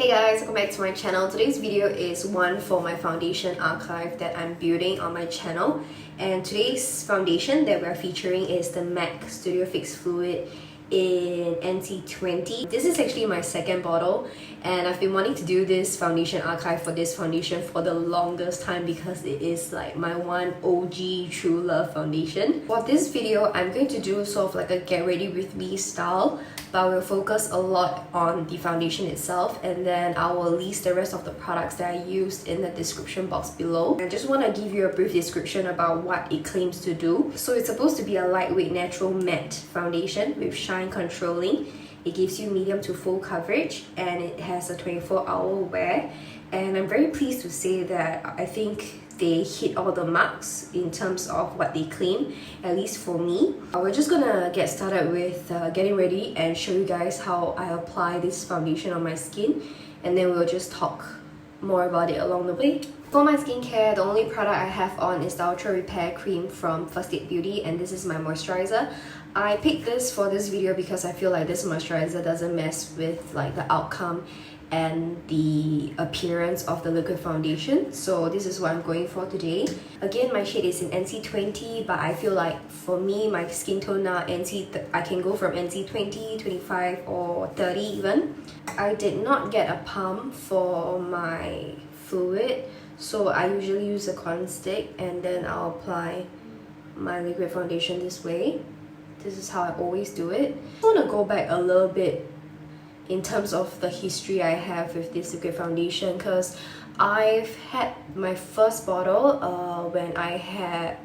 Hey guys, welcome back to my channel. Today's video is one for my foundation archive that I'm building on my channel, and today's foundation that we're featuring is the MAC Studio Fix Fluid in NC20. This is actually my second bottle, and I've been wanting to do this foundation archive for this foundation for the longest time because it is like my one OG true love foundation. For this video, I'm going to do sort of like a get ready with me style, but we'll focus a lot on the foundation itself, and then I will list the rest of the products that I used in the description box below. I just want to give you a brief description about what it claims to do. So it's supposed to be a lightweight natural matte foundation with shine controlling. It gives you medium to full coverage, and it has a 24-hour wear, and I'm very pleased to say that I think they hit all the marks in terms of what they claim, at least for me. We're just gonna get started with getting ready and show you guys how I apply this foundation on my skin, and then we'll just talk more about it along the way. For my skincare, the only product I have on is the Ultra Repair Cream from First Aid Beauty, and this is my moisturizer. I picked this for this video because I feel like this moisturizer doesn't mess with like the outcome and the appearance of the liquid foundation, so this is what I'm going for today. Again, my shade is in NC20, but I feel like for me, my skin tone now, I can go from NC20, 25 or 30 even. I did not get a pump for my fluid, so I usually use a cotton stick and then I'll apply my liquid foundation this way. This is how I always do it. I want to go back a little bit in terms of the history I have with this liquid foundation, because I've had my first bottle when I had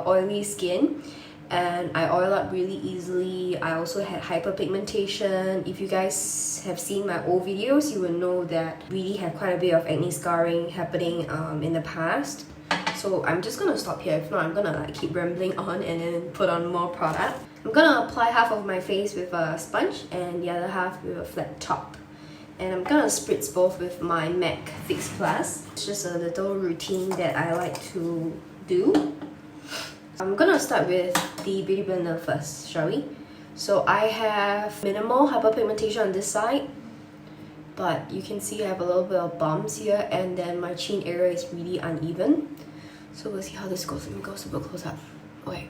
oily skin and I oil up really easily. I also had hyperpigmentation. If you guys have seen my old videos, you will know that I really have quite a bit of acne scarring happening in the past. So I'm just gonna stop here, if not I'm gonna like keep rambling on and then put on more product. I'm gonna apply half of my face with a sponge and the other half with a flat top. And I'm gonna spritz both with my MAC Fix Plus. It's just a little routine that I like to do. I'm gonna start with the Beauty Blender first, shall we? So I have minimal hyperpigmentation on this side, but you can see I have a little bit of bumps here, and then my chin area is really uneven. So we'll see how this goes. Let me go super close up. Okay.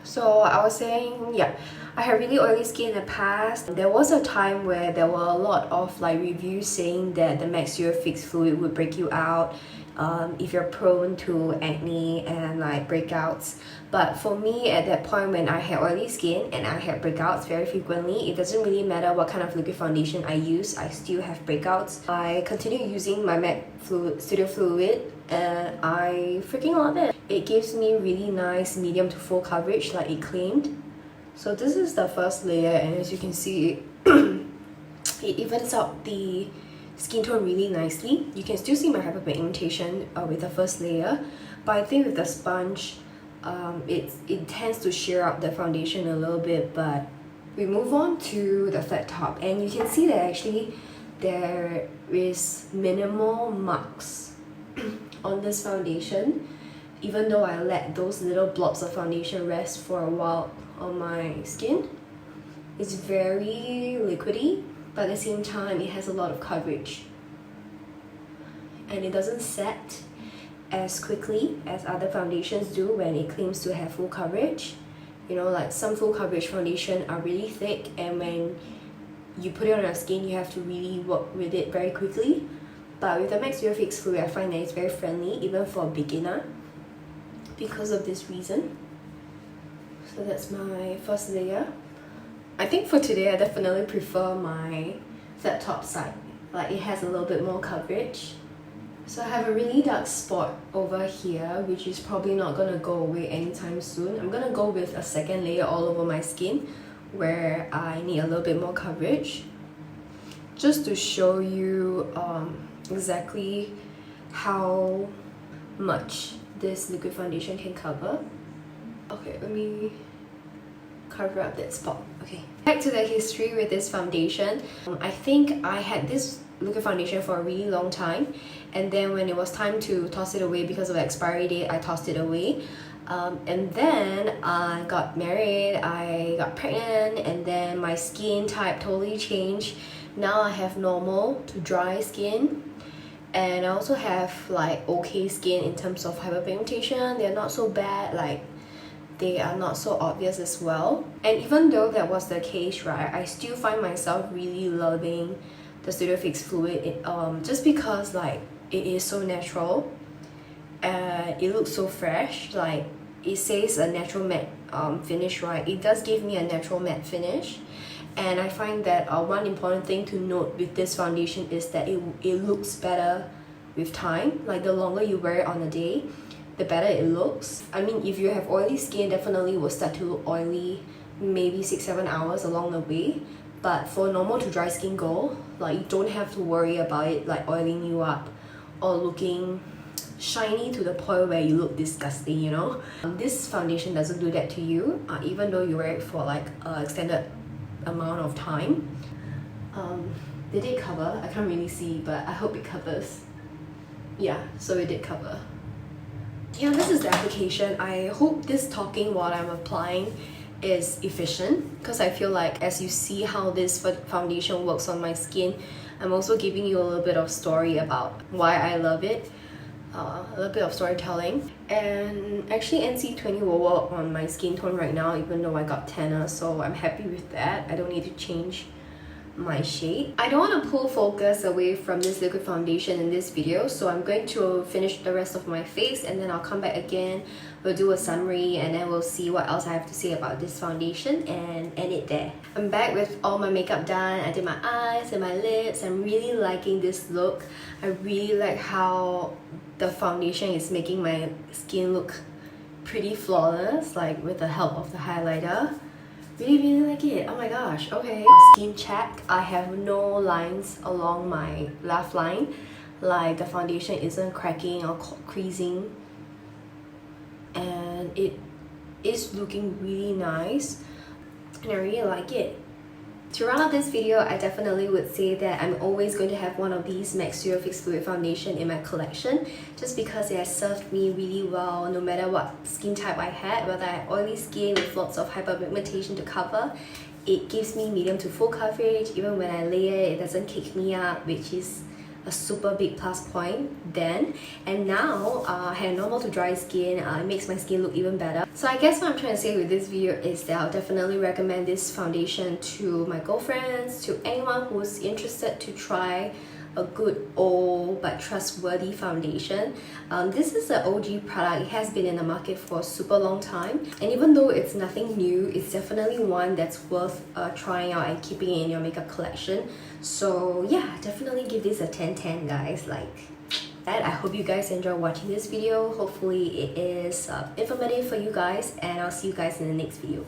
So I was saying, yeah, I had really oily skin in the past. There was a time where there were a lot of like reviews saying that the MAC Studio Fix Fluid would break you out if you're prone to acne and like breakouts. But for me, at that point when I had oily skin and I had breakouts very frequently, it doesn't really matter what kind of liquid foundation I use, I still have breakouts. I continue using my MAC Studio Fluid and I freaking love it. It gives me really nice medium to full coverage like it claimed. So this is the first layer, and as you can see, it evens out the skin tone really nicely. You can still see my hyperpigmentation with the first layer, but I think with the sponge, it tends to sheer out the foundation a little bit. But we move on to the flat top, and you can see that actually there is minimal marks on this foundation, even though I let those little blobs of foundation rest for a while on my skin. It's very liquidy, but at the same time it has a lot of coverage, and it doesn't set as quickly as other foundations do when it claims to have full coverage. You know, like some full coverage foundation are really thick, and when you put it on your skin you have to really work with it very quickly. But with the MAC Studio Fix Fluid, I find that it's very friendly even for a beginner because of this reason. So that's my first layer. I think for today I definitely prefer my flat top side. Like it has a little bit more coverage. So I have a really dark spot over here, which is probably not gonna go away anytime soon. I'm gonna go with a second layer all over my skin where I need a little bit more coverage, just to show you exactly how much this liquid foundation can cover. Okay, let me cover up that spot. Okay, back to the history with this foundation. I think I had this liquid foundation for a really long time, and then when it was time to toss it away because of the expiry date, I tossed it away. And then I got married, I got pregnant, and then my skin type totally changed Now I have normal to dry skin, and I also have like okay skin in terms of hyperpigmentation. They're not so bad, like they are not so obvious as well. And even though that was the case, right, I still find myself really loving the Studio Fix Fluid, just because like it is so natural and it looks so fresh. Like it says a natural matte finish, right? It does give me a natural matte finish. And I find that one important thing to note with this foundation is that it looks better with time. Like the longer you wear it on a day, the better it looks. I mean, if you have oily skin, definitely will start to look oily maybe 6-7 hours along the way. But for normal to dry skin girl, like you don't have to worry about it like oiling you up or looking shiny to the point where you look disgusting, you know. This foundation doesn't do that to you, even though you wear it for like extended amount of time. Did it cover? I can't really see, but I hope it covers. Yeah, so it did cover. Yeah, this is the application. I hope this talking while I'm applying is efficient, because I feel like as you see how this foundation works on my skin, I'm also giving you a little bit of story about why I love it. A little bit of storytelling. And actually NC20 will work on my skin tone right now, even though I got tanner, so I'm happy with that. I don't need to change my shade. I don't want to pull focus away from this liquid foundation in this video, so I'm going to finish the rest of my face and then I'll come back again. We'll do a summary and then we'll see what else I have to say about this foundation and end it there. I'm back with all my makeup done. I did my eyes and my lips. I'm really liking this look. I really like how the foundation is making my skin look pretty flawless, like with the help of the highlighter. Really like it. Oh my gosh. Okay, skin check. I have no lines along my laugh line, like the foundation isn't cracking or creasing, and it is looking really nice and I really like it. To round out this video, I definitely would say that I'm always going to have one of these MAC Studio Fix Fluid foundation in my collection, just because it has served me really well no matter what skin type I had. Whether I had oily skin with lots of hyperpigmentation to cover, it gives me medium to full coverage. Even when I layer it, it doesn't kick me up, which is a super big plus point then. And now I had normal to dry skin. It makes my skin look even better. So I guess what I'm trying to say with this video is that I'll definitely recommend this foundation to my girlfriends, to anyone who's interested to try a good old but trustworthy foundation. This is an OG product. It has been in the market for a super long time, and even though it's nothing new, it's definitely one that's worth trying out and keeping it in your makeup collection. So yeah, definitely give this a 10/10 guys. Like that. I hope you guys enjoy watching this video. Hopefully it is informative for you guys, and I'll see you guys in the next video.